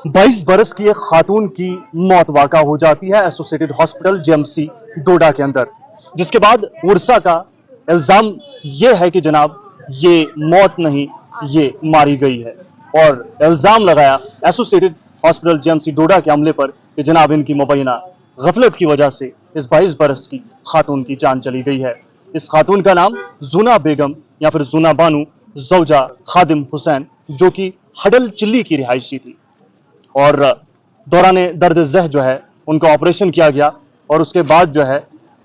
22 बरस की एक खातून की मौत वाक़ा हो जाती है एसोसिएटेड हॉस्पिटल जेएमसी डोडा के अंदर, जिसके बाद उर्सा का इल्ज़ाम ये है कि जनाब ये मौत नहीं, ये मारी गई है। और इल्ज़ाम लगाया एसोसिएटेड हॉस्पिटल जेएमसी डोडा के अमले पर कि जनाब इनकी मुबैना गफलत की वजह से इस 22 बरस की खातून की जान चली गई है। इस खातून का नाम जूना बेगम या फिर जूना बानू जौजा खादिम हुसैन, जो कि हडल चिल्ली की रिहायशी थी। और दौरान दर्द जह जो है उनका ऑपरेशन किया गया और उसके बाद जो है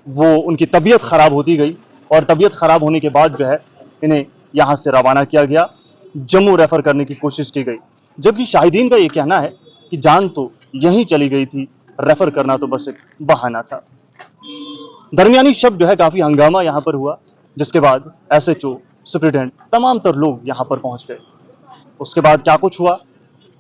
वो उनकी तबीयत ख़राब होती गई और तबीयत ख़राब होने के बाद जो है इन्हें यहाँ से रवाना किया गया, जम्मू रेफ़र करने की कोशिश की गई। जबकि शाहिदीन का ये कहना है कि जान तो यहीं चली गई थी, रेफ़र करना तो बस एक बहाना था। दरमियानी शब जो है काफ़ी हंगामा यहाँ पर हुआ, जिसके बाद एसएचओ, सुप्रिटेंडेंट, तमाम तर लोग यहाँ पर पहुँच गए। उसके बाद क्या कुछ हुआ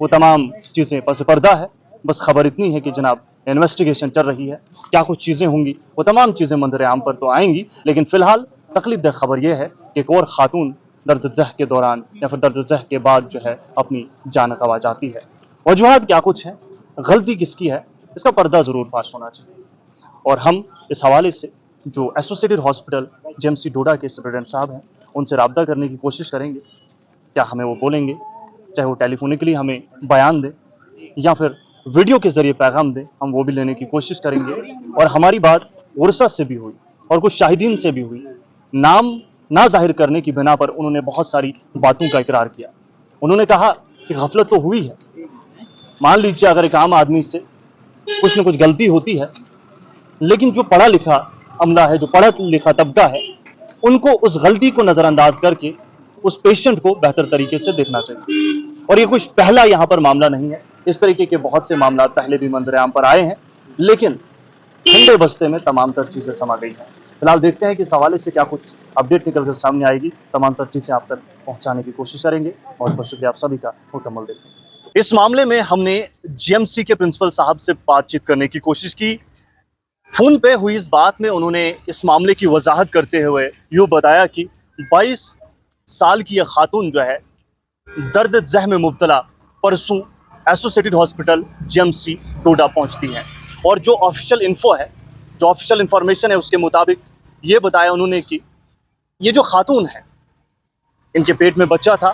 वो तमाम चीज़ें पस पर्दा है। बस खबर इतनी है कि जनाब इन्वेस्टिगेशन चल रही है, क्या कुछ चीज़ें होंगी वो तमाम चीज़ें मंजर आम पर तो आएंगी, लेकिन फिलहाल तकलीफ दह खबर यह है कि एक और खातून दर्द जह के दौरान या फिर दर्द जह के बाद जो है अपनी जान गंवा जाती है। वजूहत क्या कुछ है, गलती किसकी है, इसका पर्दा ज़रूर फाश होना चाहिए। और हम इस हवाले से जो एसोसिएटेड हॉस्पिटल जेएमसी डोडा के सुप्रिटेंडेंट साहब हैं उनसे रब्ता करने की कोशिश करेंगे। क्या हमें वो बोलेंगे, चाहे वो टेलीफोनिकली हमें बयान दें या फिर वीडियो के जरिए पैगाम दें, हम वो भी लेने की कोशिश करेंगे। और हमारी बात उर्सा से भी हुई और कुछ शाहिदीन से भी हुई। नाम ना जाहिर करने की बिना पर उन्होंने बहुत सारी बातों का इकरार किया। उन्होंने कहा कि गफलत तो हुई है, मान लीजिए अगर एक आम आदमी से कुछ न कुछ गलती होती है, लेकिन जो पढ़ा लिखा अमला है, जो पढ़ा लिखा तबका है, उनको उस गलती को नज़रअंदाज करके उस पेशेंट को बेहतर तरीके से देखना चाहिए। और ये कुछ पहला यहाँ पर मामला नहीं है, इस तरीके के बहुत से मामला पहले भी मंजर आम पर आए हैं, लेकिन ठंडे बस्ते में तमाम तर चीज़ें समा गई हैं। फिलहाल देखते हैं कि इस हवाले से क्या कुछ अपडेट निकल कर सामने आएगी, तमाम तर चीज़ें आप तक पहुँचाने की कोशिश करेंगे। बहुत बहुत शुक्रिया आप सभी का, मुकम्मल देखें। इस मामले में हमने जीएमसी के प्रिंसिपल साहब से बातचीत करने की कोशिश की। फोन पे हुई इस बात में उन्होंने इस मामले की वजाहत करते हुए यूँ बताया कि 22 साल की यह खातून जो है दर्द जह में मुब्तला परसों एसोसिएटेड हॉस्पिटल जेएमसी डोडा पहुंचती हैं। और जो ऑफिशियल इन्फो है, जो ऑफिशियल इंफॉर्मेशन है, उसके मुताबिक ये बताया उन्होंने कि ये जो खातून है इनके पेट में बच्चा था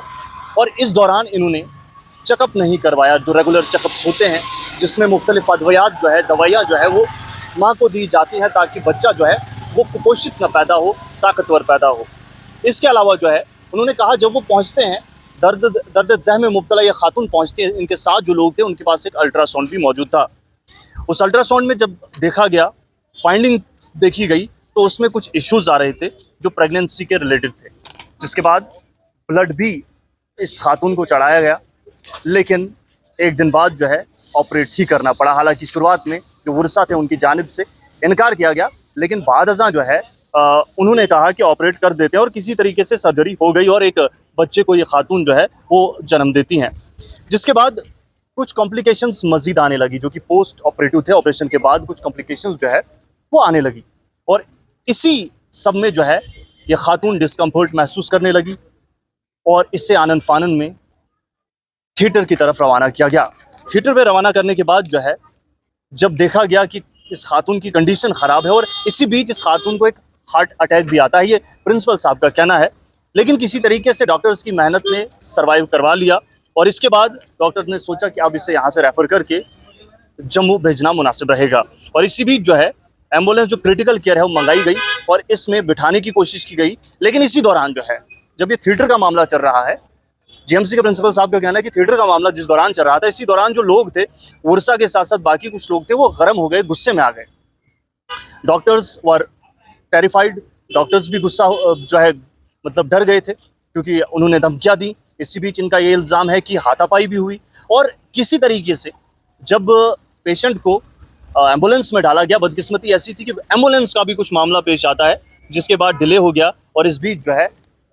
और इस दौरान इन्होंने चेकअप नहीं करवाया, जो रेगुलर चेकअप्स होते हैं जिसमें मुख्तलिफ अद्वियात जो है, दवाइयाँ जो है वो माँ को दी जाती हैं ताकि बच्चा जो है वो कुपोषित न पैदा हो, ताकतवर पैदा हो। इसके अलावा जो है उन्होंने कहा जब वो पहुँचते हैं, दर्द जह में मुब्तला ये खातून पहुँचती है, इनके साथ जो लोग थे उनके पास एक अल्ट्रासाउंड भी मौजूद था। उस अल्ट्रासाउंड में जब देखा गया, फाइंडिंग देखी गई, तो उसमें कुछ इश्यूज आ रहे थे जो प्रेगनेंसी के रिलेटेड थे, जिसके बाद ब्लड भी इस खातून को चढ़ाया गया, लेकिन एक दिन बाद जो है ऑपरेट ही करना पड़ा। हालांकि शुरुआत में जो वर्षा थे उनकी जानिब से इनकार किया गया, लेकिन बाद अज़ां जो है उन्होंने कहा कि ऑपरेट कर देते हैं और किसी तरीके से सर्जरी हो गई और एक बच्चे को ये खातून जो है वो जन्म देती हैं। जिसके बाद कुछ कॉम्प्लिकेशंस मज़ीद आने लगी, जो कि पोस्ट ऑपरेटिव थे, ऑपरेशन के बाद कुछ कॉम्प्लिकेशंस जो है वो आने लगी। और इसी सब में जो है ये खातून डिस्कम्फर्ट महसूस करने लगी और इससे आनन फानन में थिएटर की तरफ रवाना किया गया। थिएटर में रवाना करने के बाद जो है जब देखा गया कि इस खातून की कंडीशन ख़राब है और इसी बीच इस खातून को एक हार्ट अटैक भी आता है, ये प्रिंसिपल साहब का कहना है, लेकिन किसी तरीके से डॉक्टर्स की मेहनत ने सर्वाइव करवा लिया। और इसके बाद डॉक्टर ने सोचा कि अब इसे यहाँ से रेफ़र करके जम्मू भेजना मुनासिब रहेगा। और इसी बीच जो है एम्बुलेंस जो क्रिटिकल केयर है वो मंगाई गई और इसमें बिठाने की कोशिश की गई। लेकिन इसी दौरान जो है जब ये थिएटर का मामला चल रहा है, जेएमसी के प्रिंसिपल साहब का कहना है कि थिएटर का मामला जिस दौरान चल रहा था, इसी दौरान जो लोग थे उर्सा के साथ साथ बाकी कुछ लोग थे वो गर्म हो गए, गुस्से में आ गए। डॉक्टर्स वर टेरिफाइड, डॉक्टर्स भी गुस्सा जो है मतलब डर गए थे क्योंकि उन्होंने धमकियाँ दी। इसी बीच इनका ये इल्ज़ाम है कि हाथापाई भी हुई और किसी तरीके से जब पेशेंट को एम्बुलेंस में डाला गया, बदकिस्मती ऐसी थी कि एम्बुलेंस का भी कुछ मामला पेश आता है, जिसके बाद डिले हो गया और इस बीच जो है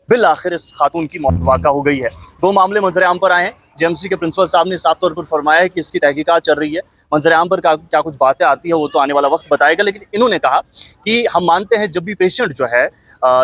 बिल आखिर इस खातून की मौत वाक़ा हो गई है। दो मामले मंजर आम पर आए हैं। जेएमसी के प्रिंसिपल साहब ने साफ तौर पर फरमाया है कि इसकी तहकीकात चल रही है, मंजर आम पर क्या कुछ बातें आती है वो तो आने वाला वक्त बताएगा। लेकिन इन्होंने कहा कि हम मानते हैं जब भी पेशेंट जो है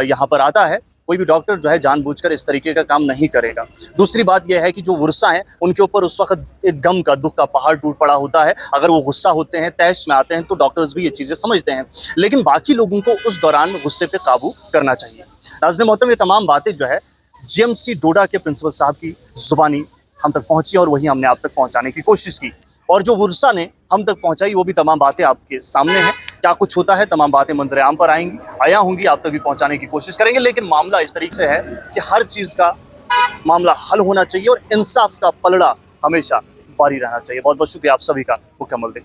यहाँ पर आता है कोई भी डॉक्टर जो है जानबूझकर इस तरीके का काम नहीं करेगा। दूसरी बात यह है कि जो वर्षा है उनके ऊपर उस वक्त एक गम का, दुख का पहाड़ टूट पड़ा होता है। अगर वो गुस्सा होते हैं, तैश में आते हैं, तो डॉक्टर्स भी ये चीज़ें समझते हैं, लेकिन बाकी लोगों को उस दौरान गुस्से पे काबू करना चाहिए। नाज़रीन मोहतरम, ये तमाम बातें जो है जीएमसी डोडा के प्रिंसिपल साहब की जुबानी हम तक पहुंची और वही हमने आप तक पहुंचाने की कोशिश की, और जो वर्षा ने हम तक पहुंचाई वो भी तमाम बातें आपके सामने हैं। क्या कुछ होता है, तमाम बातें मंजर आम पर आएंगी, आया होंगी, आप तक भी पहुंचाने की कोशिश करेंगे। लेकिन मामला इस तरीके से है कि हर चीज़ का मामला हल होना चाहिए और इंसाफ का पलड़ा हमेशा बारी रहना चाहिए। बहुत बहुत शुक्रिया आप सभी का। मुकम्मल दिन।